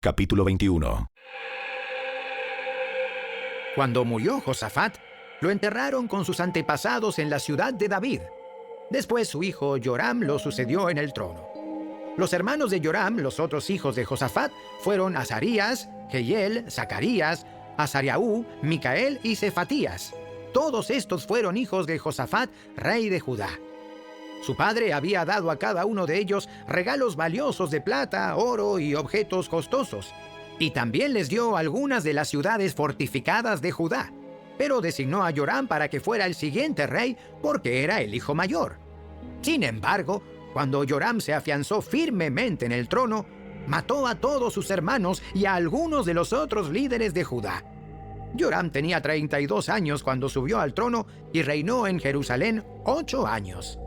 Capítulo 21. Cuando murió Josafat, lo enterraron con sus antepasados en la ciudad de David. Después su hijo Joram lo sucedió en el trono. Los hermanos de Joram, los otros hijos de Josafat, fueron Azarías, Jehiel, Zacarías, Azariahú, Micael y Cefatías. Todos estos fueron hijos de Josafat, rey de Judá. Su padre había dado a cada uno de ellos regalos valiosos de plata, oro y objetos costosos, y también les dio algunas de las ciudades fortificadas de Judá, pero designó a Joram para que fuera el siguiente rey porque era el hijo mayor. Sin embargo, cuando Joram se afianzó firmemente en el trono, mató a todos sus hermanos y a algunos de los otros líderes de Judá. Joram tenía 32 años cuando subió al trono y reinó en Jerusalén 8 años.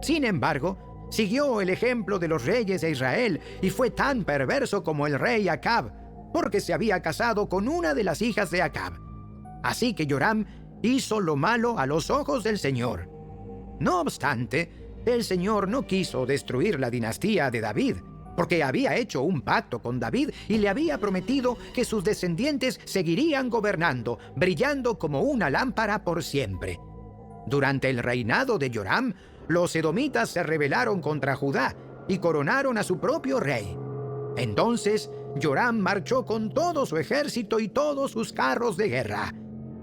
Sin embargo, siguió el ejemplo de los reyes de Israel y fue tan perverso como el rey Acab, porque se había casado con una de las hijas de Acab. Así que Joram hizo lo malo a los ojos del Señor. No obstante, el Señor no quiso destruir la dinastía de David, porque había hecho un pacto con David y le había prometido que sus descendientes seguirían gobernando, brillando como una lámpara por siempre. Durante el reinado de Joram, los edomitas se rebelaron contra Judá y coronaron a su propio rey. Entonces, Joram marchó con todo su ejército y todos sus carros de guerra.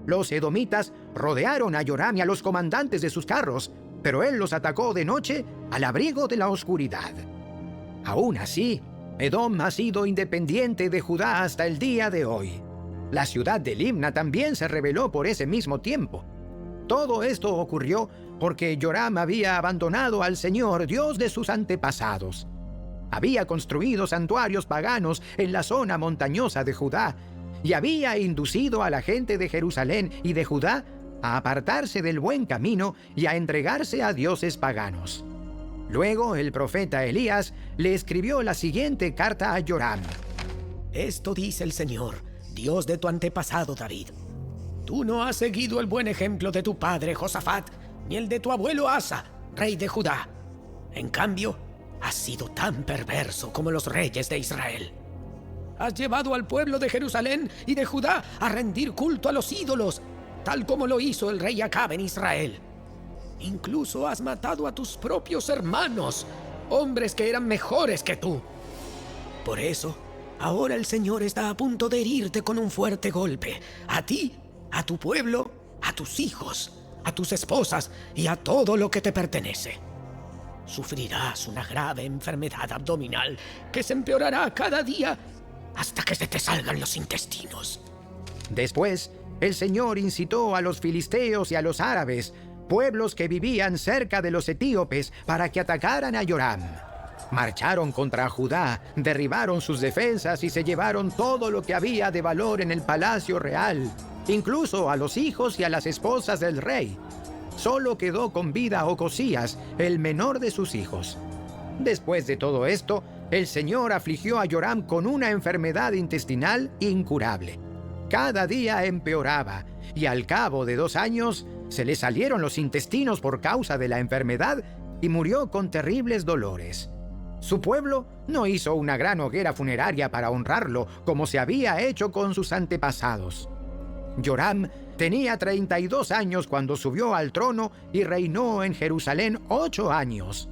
Los edomitas rodearon a Joram y a los comandantes de sus carros, pero él los atacó de noche al abrigo de la oscuridad. Aún así, Edom ha sido independiente de Judá hasta el día de hoy. La ciudad de Libna también se rebeló por ese mismo tiempo. Todo esto ocurrió porque Joram había abandonado al Señor, Dios de sus antepasados. Había construido santuarios paganos en la zona montañosa de Judá y había inducido a la gente de Jerusalén y de Judá a apartarse del buen camino y a entregarse a dioses paganos. Luego el profeta Elías le escribió la siguiente carta a Joram. Esto dice el Señor, Dios de tu antepasado David. Tú no has seguido el buen ejemplo de tu padre Josafat, ni el de tu abuelo Asa, rey de Judá. En cambio, has sido tan perverso como los reyes de Israel. Has llevado al pueblo de Jerusalén y de Judá a rendir culto a los ídolos, tal como lo hizo el rey Acab en Israel. Incluso has matado a tus propios hermanos, hombres que eran mejores que tú. Por eso, ahora el Señor está a punto de herirte con un fuerte golpe, a ti, a tu pueblo, a tus hijos, a tus esposas y a todo lo que te pertenece. Sufrirás una grave enfermedad abdominal que se empeorará cada día hasta que se te salgan los intestinos. Después, el Señor incitó a los filisteos y a los árabes, pueblos que vivían cerca de los etíopes, para que atacaran a Joram. Marcharon contra Judá, derribaron sus defensas y se llevaron todo lo que había de valor en el palacio real, incluso a los hijos y a las esposas del rey. Solo quedó con vida Ocosías, el menor de sus hijos. Después de todo esto, el Señor afligió a Joram con una enfermedad intestinal incurable. Cada día empeoraba, y al cabo de 2 años se le salieron los intestinos por causa de la enfermedad y murió con terribles dolores. Su pueblo no hizo una gran hoguera funeraria para honrarlo, como se había hecho con sus antepasados. Joram tenía 32 años cuando subió al trono y reinó en Jerusalén 8 años.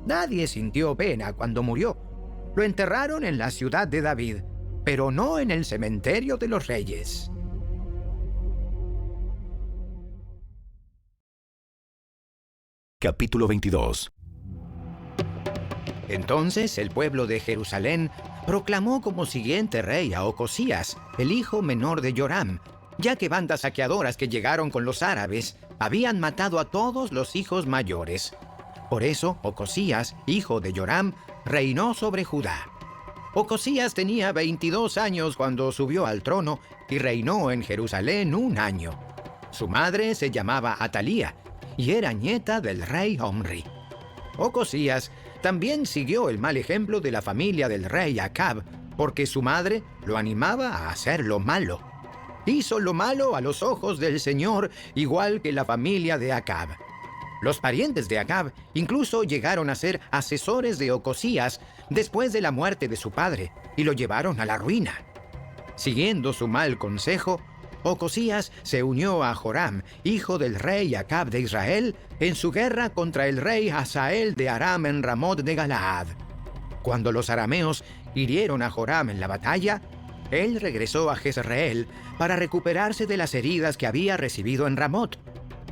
Nadie sintió pena cuando murió. Lo enterraron en la ciudad de David, pero no en el cementerio de los reyes. Capítulo 22. Entonces el pueblo de Jerusalén proclamó como siguiente rey a Ocosías, el hijo menor de Joram, ya que bandas saqueadoras que llegaron con los árabes habían matado a todos los hijos mayores. Por eso Ocosías, hijo de Joram, reinó sobre Judá. Ocosías tenía 22 años cuando subió al trono y reinó en Jerusalén 1 año. Su madre se llamaba Atalía y era nieta del rey Omri. Ocosías también siguió el mal ejemplo de la familia del rey Acab, porque su madre lo animaba a hacer lo malo. Hizo lo malo a los ojos del Señor, igual que la familia de Acab. Los parientes de Acab incluso llegaron a ser asesores de Ocosías después de la muerte de su padre, y lo llevaron a la ruina. Siguiendo su mal consejo, Ocosías se unió a Joram, hijo del rey Acab de Israel, en su guerra contra el rey Hazael de Aram en Ramot de Galaad. Cuando los arameos hirieron a Joram en la batalla, él regresó a Jezreel para recuperarse de las heridas que había recibido en Ramot.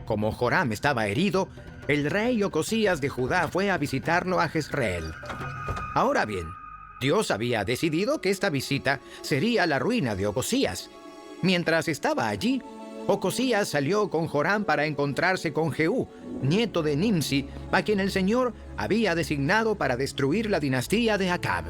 Como Joram estaba herido, el rey Ocosías de Judá fue a visitarlo a Jezreel. Ahora bien, Dios había decidido que esta visita sería la ruina de Ocosías. Mientras estaba allí, Ocosías salió con Joram para encontrarse con Jehú, nieto de Nimsi, a quien el Señor había designado para destruir la dinastía de Acab.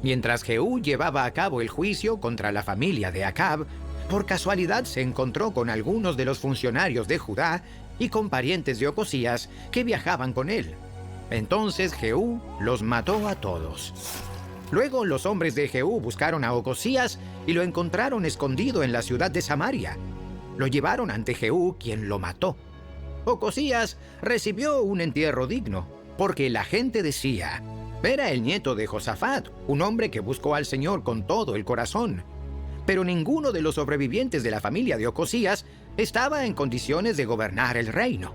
Mientras Jehú llevaba a cabo el juicio contra la familia de Acab, por casualidad se encontró con algunos de los funcionarios de Judá y con parientes de Ocosías que viajaban con él. Entonces Jehú los mató a todos. Luego los hombres de Jehú buscaron a Ocosías y lo encontraron escondido en la ciudad de Samaria. Lo llevaron ante Jehú, quien lo mató. Ocosías recibió un entierro digno, porque la gente decía: era el nieto de Josafat, un hombre que buscó al Señor con todo el corazón. Pero ninguno de los sobrevivientes de la familia de Ocosías estaba en condiciones de gobernar el reino.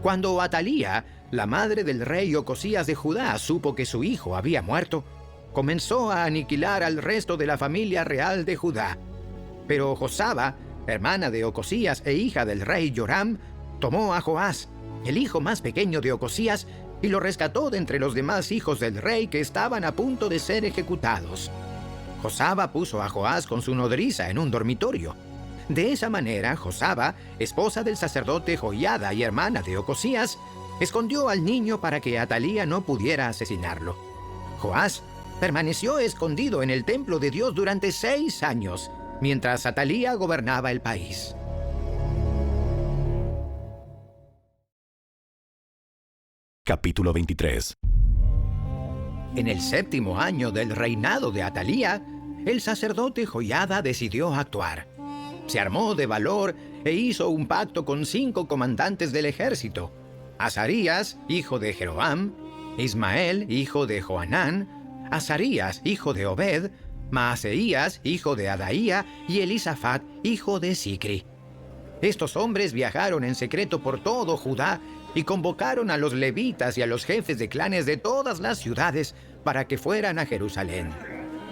Cuando Atalía, la madre del rey Ocosías de Judá, supo que su hijo había muerto, comenzó a aniquilar al resto de la familia real de Judá. Pero Josaba, hermana de Ocosías e hija del rey Joram, tomó a Joás, el hijo más pequeño de Ocosías, y lo rescató de entre los demás hijos del rey que estaban a punto de ser ejecutados. Josaba puso a Joás con su nodriza en un dormitorio. De esa manera, Josaba, esposa del sacerdote Joiada y hermana de Ocosías, escondió al niño para que Atalía no pudiera asesinarlo. Joás permaneció escondido en el templo de Dios durante 6 años, mientras Atalía gobernaba el país. Capítulo 23. En el 7º año del reinado de Atalía, el sacerdote Joiada decidió actuar. Se armó de valor e hizo un pacto con 5 comandantes del ejército: Azarías, hijo de Jeroam; Ismael, hijo de Joanán; Azarías, hijo de Obed; Maaseías, hijo de Adaía; y Elisafat, hijo de Sicri. Estos hombres viajaron en secreto por todo Judá y convocaron a los levitas y a los jefes de clanes de todas las ciudades para que fueran a Jerusalén.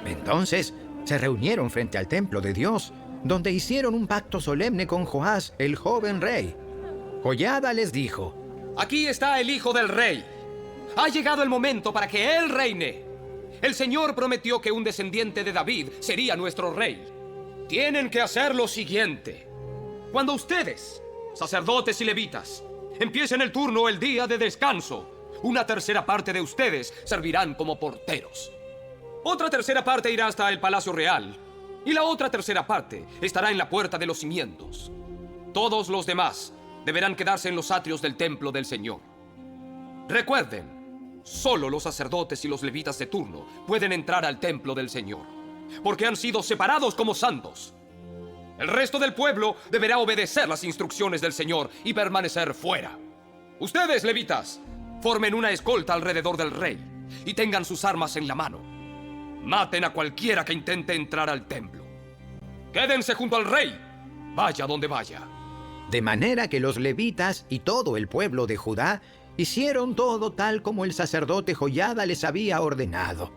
Entonces se reunieron frente al templo de Dios, donde hicieron un pacto solemne con Joás, el joven rey. Joiada les dijo: Aquí está el hijo del rey. Ha llegado el momento para que él reine. El Señor prometió que un descendiente de David sería nuestro rey. Tienen que hacer lo siguiente. Cuando ustedes, sacerdotes y levitas, empiecen el turno el día de descanso, una tercera parte de ustedes servirán como porteros. Otra tercera parte irá hasta el palacio real, y la otra tercera parte estará en la puerta de los cimientos. Todos los demás deberán quedarse en los atrios del templo del Señor. Recuerden, solo los sacerdotes y los levitas de turno pueden entrar al templo del Señor, porque han sido separados como santos. El resto del pueblo deberá obedecer las instrucciones del Señor y permanecer fuera. Ustedes, levitas, formen una escolta alrededor del rey y tengan sus armas en la mano. Maten a cualquiera que intente entrar al templo. Quédense junto al rey, vaya donde vaya. De manera que los levitas y todo el pueblo de Judá hicieron todo tal como el sacerdote Joiada les había ordenado.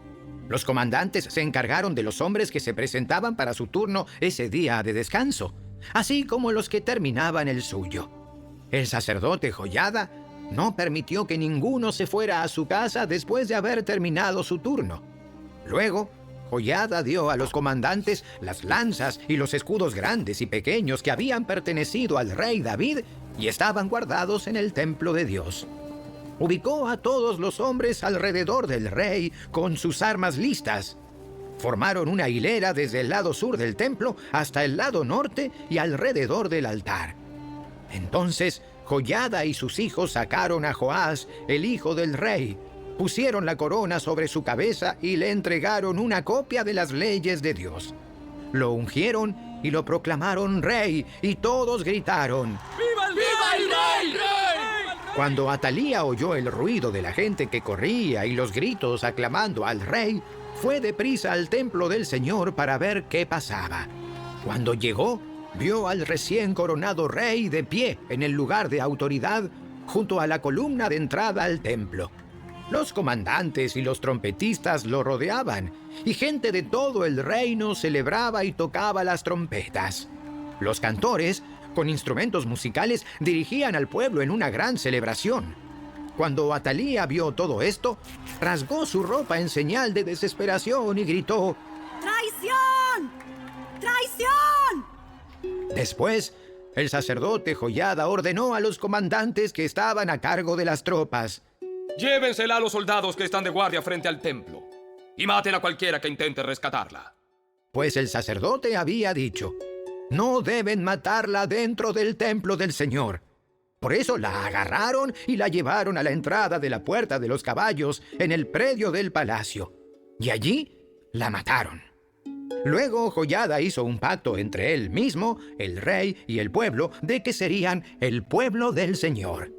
Los comandantes se encargaron de los hombres que se presentaban para su turno ese día de descanso, así como los que terminaban el suyo. El sacerdote Joiada no permitió que ninguno se fuera a su casa después de haber terminado su turno. Luego, Joiada dio a los comandantes las lanzas y los escudos grandes y pequeños que habían pertenecido al rey David y estaban guardados en el templo de Dios. Ubicó a todos los hombres alrededor del rey con sus armas listas. Formaron una hilera desde el lado sur del templo hasta el lado norte y alrededor del altar. Entonces, Joiada y sus hijos sacaron a Joás, el hijo del rey, pusieron la corona sobre su cabeza y le entregaron una copia de las leyes de Dios. Lo ungieron y lo proclamaron rey, y todos gritaron: ¡Viva el rey! Cuando Atalía oyó el ruido de la gente que corría y los gritos aclamando al rey, fue deprisa al templo del Señor para ver qué pasaba. Cuando llegó, vio al recién coronado rey de pie en el lugar de autoridad junto a la columna de entrada al templo. Los comandantes y los trompetistas lo rodeaban, y gente de todo el reino celebraba y tocaba las trompetas. Los cantores, con instrumentos musicales, dirigían al pueblo en una gran celebración. Cuando Atalía vio todo esto, rasgó su ropa en señal de desesperación y gritó: ¡Traición! ¡Traición! Después, el sacerdote Joiada ordenó a los comandantes que estaban a cargo de las tropas: Llévensela a los soldados que están de guardia frente al templo y maten a cualquiera que intente rescatarla. Pues el sacerdote había dicho: no deben matarla dentro del templo del Señor. Por eso la agarraron y la llevaron a la entrada de la Puerta de los Caballos en el predio del palacio. Y allí la mataron. Luego Joiada hizo un pacto entre él mismo, el rey y el pueblo de que serían el pueblo del Señor.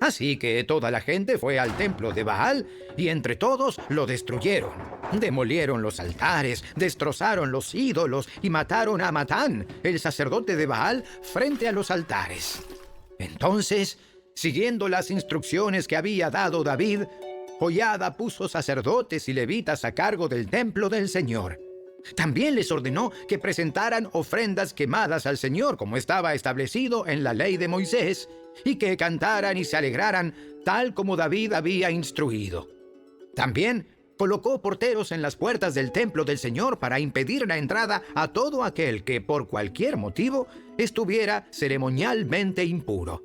Así que toda la gente fue al templo de Baal y entre todos lo destruyeron. Demolieron los altares, destrozaron los ídolos y mataron a Matán, el sacerdote de Baal, frente a los altares. Entonces, siguiendo las instrucciones que había dado David, Joiada puso sacerdotes y levitas a cargo del templo del Señor. También les ordenó que presentaran ofrendas quemadas al Señor, como estaba establecido en la ley de Moisés, y que cantaran y se alegraran, tal como David había instruido. También colocó porteros en las puertas del templo del Señor para impedir la entrada a todo aquel que, por cualquier motivo, estuviera ceremonialmente impuro.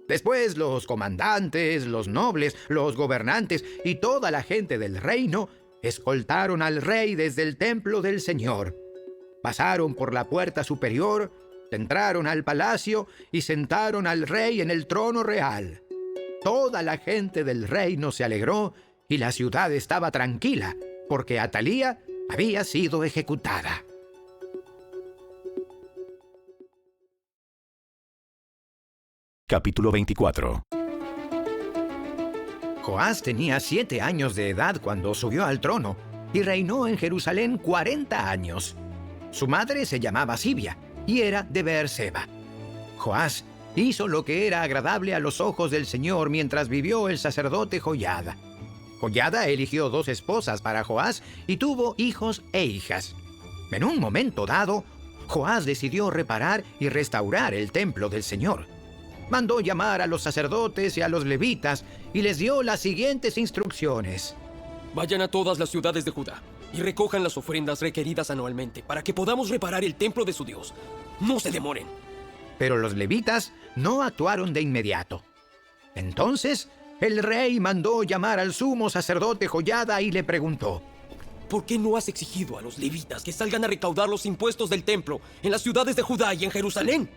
Después los comandantes, los nobles, los gobernantes y toda la gente del reino escoltaron al rey desde el templo del Señor. Pasaron por la puerta superior, entraron al palacio y sentaron al rey en el trono real. Toda la gente del reino se alegró y la ciudad estaba tranquila, porque Atalía había sido ejecutada. Capítulo 24. Joás tenía 7 años de edad cuando subió al trono y reinó en Jerusalén 40 años. Su madre se llamaba Sibia y era de Beerseba. Joás hizo lo que era agradable a los ojos del Señor mientras vivió el sacerdote Joiada. Joiada eligió 2 esposas para Joás y tuvo hijos e hijas. En un momento dado, Joás decidió reparar y restaurar el templo del Señor. Mandó llamar a los sacerdotes y a los levitas y les dio las siguientes instrucciones. Vayan a todas las ciudades de Judá y recojan las ofrendas requeridas anualmente para que podamos reparar el templo de su Dios. No se demoren. Pero los levitas no actuaron de inmediato. Entonces, el rey mandó llamar al sumo sacerdote Joiada y le preguntó: ¿Por qué no has exigido a los levitas que salgan a recaudar los impuestos del templo en las ciudades de Judá y en Jerusalén?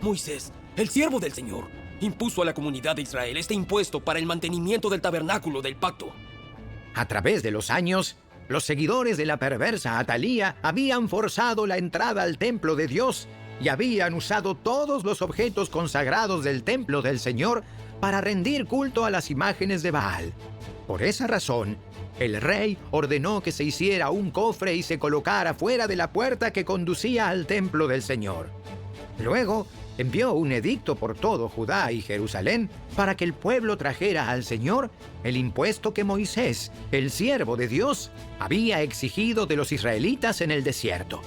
Moisés, el siervo del Señor, impuso a la comunidad de Israel este impuesto para el mantenimiento del tabernáculo del pacto. A través de los años, los seguidores de la perversa Atalía habían forzado la entrada al templo de Dios y habían usado todos los objetos consagrados del templo del Señor para rendir culto a las imágenes de Baal. Por esa razón, el rey ordenó que se hiciera un cofre y se colocara fuera de la puerta que conducía al templo del Señor. Luego, envió un edicto por todo Judá y Jerusalén para que el pueblo trajera al Señor el impuesto que Moisés, el siervo de Dios, había exigido de los israelitas en el desierto.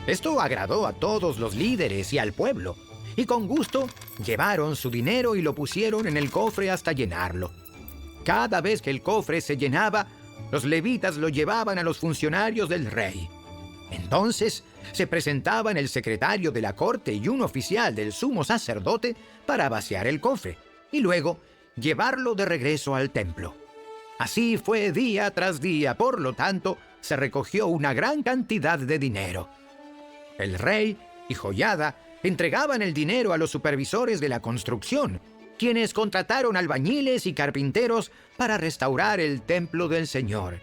Esto agradó a todos los líderes y al pueblo, y con gusto llevaron su dinero y lo pusieron en el cofre hasta llenarlo. Cada vez que el cofre se llenaba, los levitas lo llevaban a los funcionarios del rey. Entonces se presentaban el secretario de la corte y un oficial del sumo sacerdote para vaciar el cofre y luego llevarlo de regreso al templo. Así fue día tras día, por lo tanto, se recogió una gran cantidad de dinero. El rey y Joiada entregaban el dinero a los supervisores de la construcción, quienes contrataron albañiles y carpinteros para restaurar el templo del Señor.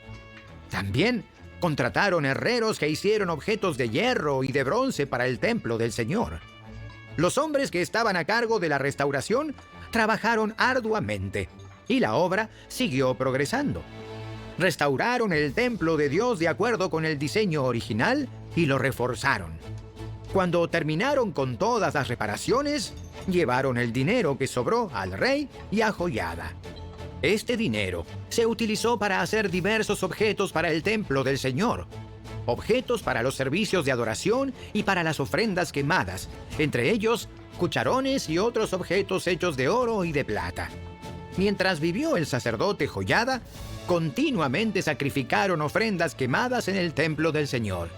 También contrataron herreros que hicieron objetos de hierro y de bronce para el templo del Señor. Los hombres que estaban a cargo de la restauración trabajaron arduamente y la obra siguió progresando. Restauraron el templo de Dios de acuerdo con el diseño original y lo reforzaron. Cuando terminaron con todas las reparaciones, llevaron el dinero que sobró al rey y a Joiada. Este dinero se utilizó para hacer diversos objetos para el templo del Señor, objetos para los servicios de adoración y para las ofrendas quemadas, entre ellos cucharones y otros objetos hechos de oro y de plata. Mientras vivió el sacerdote Joiada, continuamente sacrificaron ofrendas quemadas en el templo del Señor.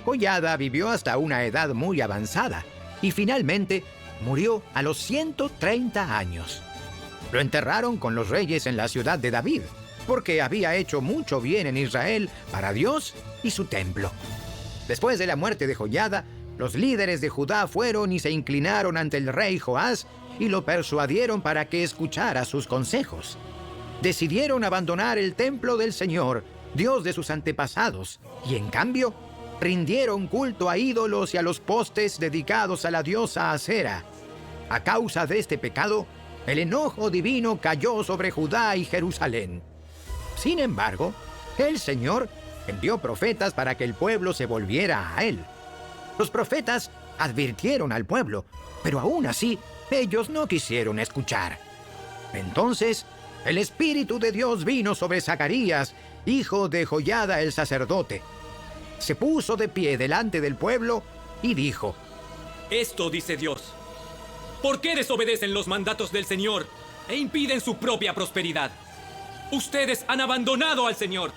Joiada vivió hasta una edad muy avanzada y finalmente murió a los 130 años. Lo enterraron con los reyes en la ciudad de David, porque había hecho mucho bien en Israel para Dios y su templo. Después de la muerte de Joiada, los líderes de Judá fueron y se inclinaron ante el rey Joás y lo persuadieron para que escuchara sus consejos. Decidieron abandonar el templo del Señor, Dios de sus antepasados, y en cambio rindieron culto a ídolos y a los postes dedicados a la diosa Asera. A causa de este pecado, el enojo divino cayó sobre Judá y Jerusalén. Sin embargo, el Señor envió profetas para que el pueblo se volviera a Él. Los profetas advirtieron al pueblo, pero aún así ellos no quisieron escuchar. Entonces, el Espíritu de Dios vino sobre Zacarías, hijo de Joiada el sacerdote. Se puso de pie delante del pueblo y dijo: Esto dice Dios. ¿Por qué desobedecen los mandatos del Señor e impiden su propia prosperidad? Ustedes han abandonado al Señor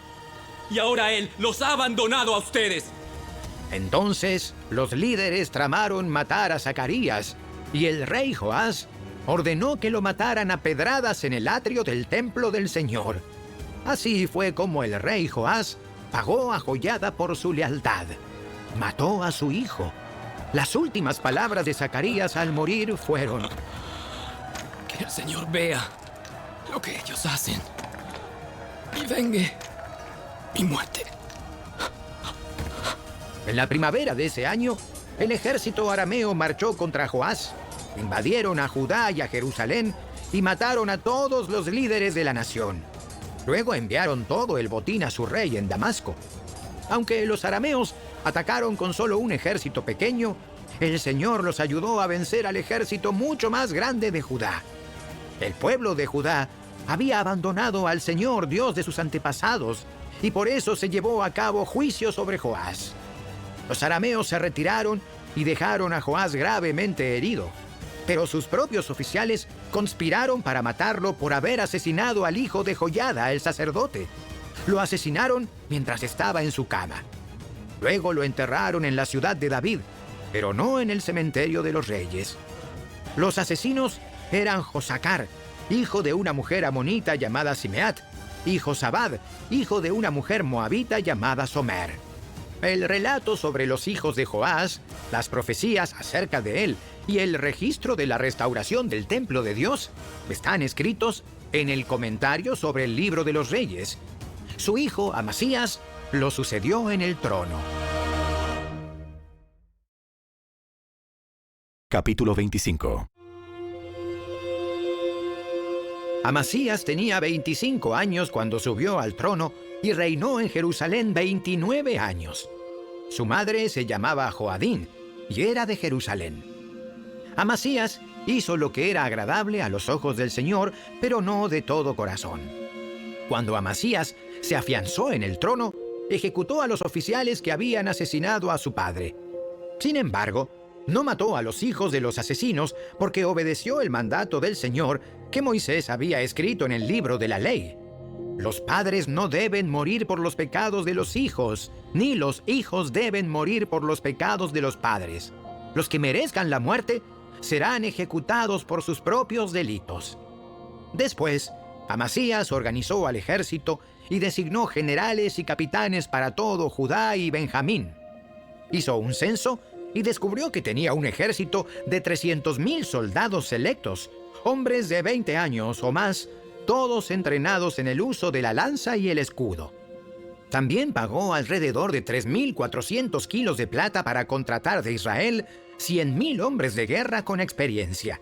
y ahora Él los ha abandonado a ustedes. Entonces los líderes tramaron matar a Zacarías, y el rey Joás ordenó que lo mataran a pedradas en el atrio del templo del Señor. Así fue como el rey Joás pagó a Joiada por su lealtad. Mató a su hijo. Las últimas palabras de Zacarías al morir fueron: Que el Señor vea lo que ellos hacen y vengue mi muerte. En la primavera de ese año, el ejército arameo marchó contra Joás, invadieron a Judá y a Jerusalén y mataron a todos los líderes de la nación. Luego enviaron todo el botín a su rey en Damasco. Aunque los arameos atacaron con solo un ejército pequeño, el Señor los ayudó a vencer al ejército mucho más grande de Judá. El pueblo de Judá había abandonado al Señor, Dios de sus antepasados, y por eso se llevó a cabo juicio sobre Joás. Los arameos se retiraron y dejaron a Joás gravemente herido, pero sus propios oficiales conspiraron para matarlo por haber asesinado al hijo de Joiada, el sacerdote. Lo asesinaron mientras estaba en su cama. Luego lo enterraron en la ciudad de David, pero no en el cementerio de los reyes. Los asesinos eran Josacar, hijo de una mujer amonita llamada Simeat, y Josabad, hijo de una mujer moabita llamada Somer. El relato sobre los hijos de Joás, las profecías acerca de él y el registro de la restauración del templo de Dios están escritos en el comentario sobre el libro de los reyes. Su hijo Amasías lo sucedió en el trono. Capítulo 25. Amasías tenía 25 años cuando subió al trono y reinó en Jerusalén 29 años. Su madre se llamaba Joadín y era de Jerusalén. Amasías hizo lo que era agradable a los ojos del Señor, pero no de todo corazón. Cuando Amasías se afianzó en el trono, ejecutó a los oficiales que habían asesinado a su padre. Sin embargo, no mató a los hijos de los asesinos porque obedeció el mandato del Señor que Moisés había escrito en el libro de la ley. Los padres no deben morir por los pecados de los hijos, ni los hijos deben morir por los pecados de los padres. Los que merezcan la muerte serán ejecutados por sus propios delitos. Después, Amasías organizó al ejército y designó generales y capitanes para todo Judá y Benjamín. Hizo un censo y descubrió que tenía un ejército de 300,000 soldados selectos, hombres de 20 años o más, todos entrenados en el uso de la lanza y el escudo. También pagó alrededor de 3,400 kilos de plata para contratar de Israel 100,000 hombres de guerra con experiencia.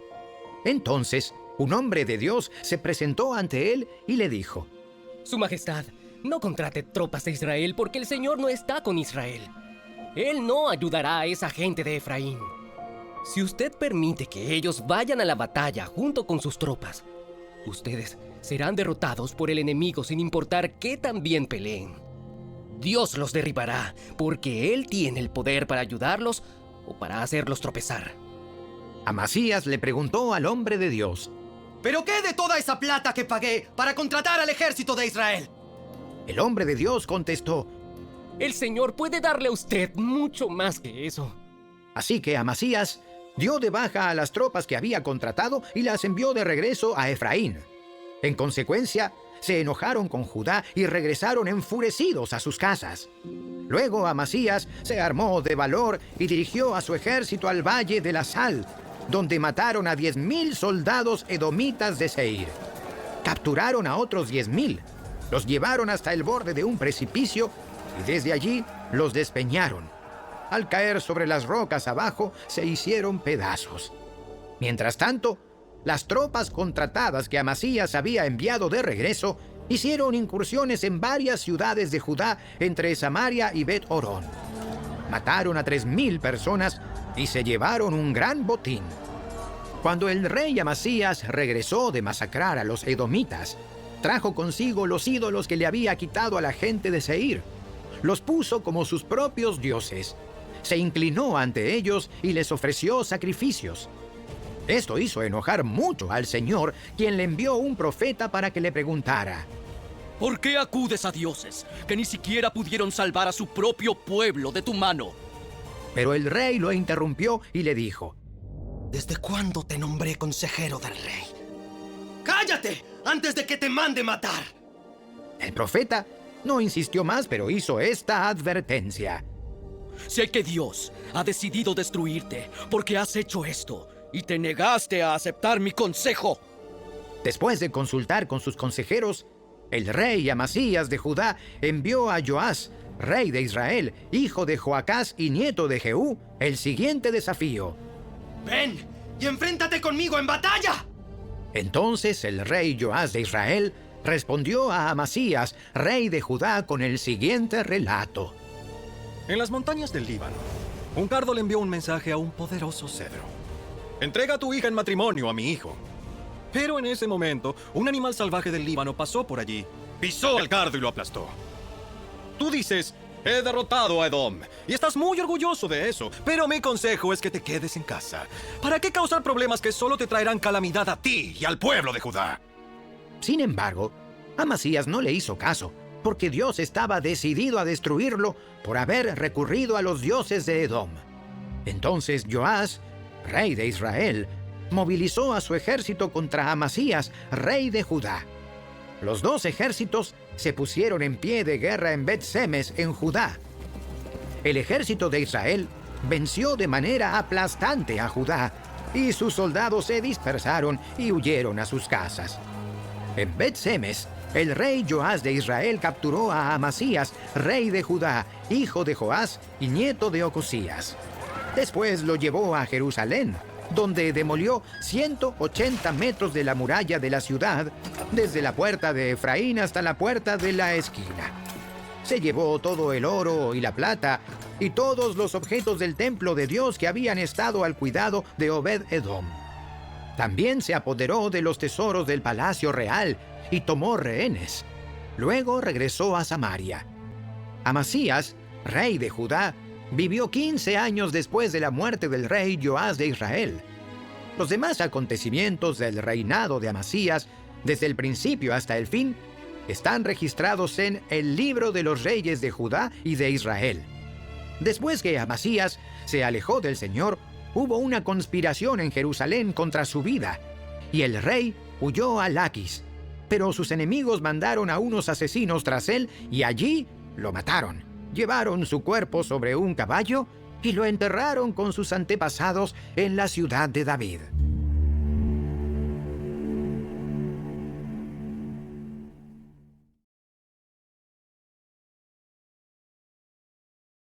Entonces, un hombre de Dios se presentó ante él y le dijo: Su Majestad, No contrate tropas de Israel porque el Señor no está con Israel. Él no ayudará a esa gente de Efraín. Si usted permite que ellos vayan a la batalla junto con sus tropas, ustedes serán derrotados por el enemigo sin importar qué tan bien peleen. Dios los derribará porque Él tiene el poder para ayudarlos o para hacerlos tropezar. Amasías le preguntó al hombre de Dios. ¿Pero qué de toda esa plata que pagué para contratar al ejército de Israel? El hombre de Dios contestó. El Señor puede darle a usted mucho más que eso. Así que Amasías dio de baja a las tropas que había contratado y las envió de regreso a Efraín. En consecuencia, se enojaron con Judá y regresaron enfurecidos a sus casas. Luego Amasías se armó de valor y dirigió a su ejército al valle de la Sal, donde mataron a 10,000 soldados edomitas de Seir. Capturaron a otros 10,000, los llevaron hasta el borde de un precipicio y desde allí los despeñaron. Al caer sobre las rocas abajo, se hicieron pedazos. Mientras tanto, las tropas contratadas que Amasías había enviado de regreso hicieron incursiones en varias ciudades de Judá entre Samaria y Bet-Horón. Mataron a 3,000 personas y se llevaron un gran botín. Cuando el rey Amasías regresó de masacrar a los edomitas, trajo consigo los ídolos que le había quitado a la gente de Seir. Los puso como sus propios dioses. Se inclinó ante ellos y les ofreció sacrificios. Esto hizo enojar mucho al Señor, quien le envió un profeta para que le preguntara: ¿Por qué acudes a dioses que ni siquiera pudieron salvar a su propio pueblo de tu mano? Pero el rey lo interrumpió y le dijo: ¿Desde cuándo te nombré consejero del rey? ¡Cállate antes de que te mande matar! El profeta no insistió más, pero hizo esta advertencia: Sé que Dios ha decidido destruirte porque has hecho esto y te negaste a aceptar mi consejo. Después de consultar con sus consejeros, el rey Amasías de Judá envió a Joás, rey de Israel, hijo de Joacás y nieto de Jehú, el siguiente desafío: ¡Ven y enfréntate conmigo en batalla! Entonces el rey Joás de Israel respondió a Amasías, rey de Judá, con el siguiente relato. En las montañas del Líbano, un cardo le envió un mensaje a un poderoso cedro. Entrega a tu hija en matrimonio a mi hijo. Pero en ese momento, un animal salvaje del Líbano pasó por allí, pisó al cardo y lo aplastó. Tú dices: he derrotado a Edom, y estás muy orgulloso de eso, pero mi consejo es que te quedes en casa. ¿Para qué causar problemas que solo te traerán calamidad a ti y al pueblo de Judá? Sin embargo, Amasías no le hizo caso, porque Dios estaba decidido a destruirlo por haber recurrido a los dioses de Edom. Entonces Joás, rey de Israel, movilizó a su ejército contra Amasías, rey de Judá. Los dos ejércitos se pusieron en pie de guerra en Bet-Semes, en Judá. El ejército de Israel venció de manera aplastante a Judá, y sus soldados se dispersaron y huyeron a sus casas. En Bet-Semes, el rey Joás de Israel capturó a Amasías, rey de Judá, hijo de Joás y nieto de Ocosías. Después lo llevó a Jerusalén, donde demolió 180 metros de la muralla de la ciudad, desde la puerta de Efraín hasta la puerta de la esquina. Se llevó todo el oro y la plata y todos los objetos del templo de Dios que habían estado al cuidado de Obed-Edom. También se apoderó de los tesoros del palacio real y tomó rehenes. Luego regresó a Samaria. Amasías, rey de Judá, vivió 15 años después de la muerte del rey Joás de Israel. Los demás acontecimientos del reinado de Amasías, desde el principio hasta el fin, están registrados en el libro de los reyes de Judá y de Israel. Después que Amasías se alejó del Señor, hubo una conspiración en Jerusalén contra su vida, y el rey huyó a Laquis. Pero sus enemigos mandaron a unos asesinos tras él y allí lo mataron. Llevaron su cuerpo sobre un caballo y lo enterraron con sus antepasados en la ciudad de David.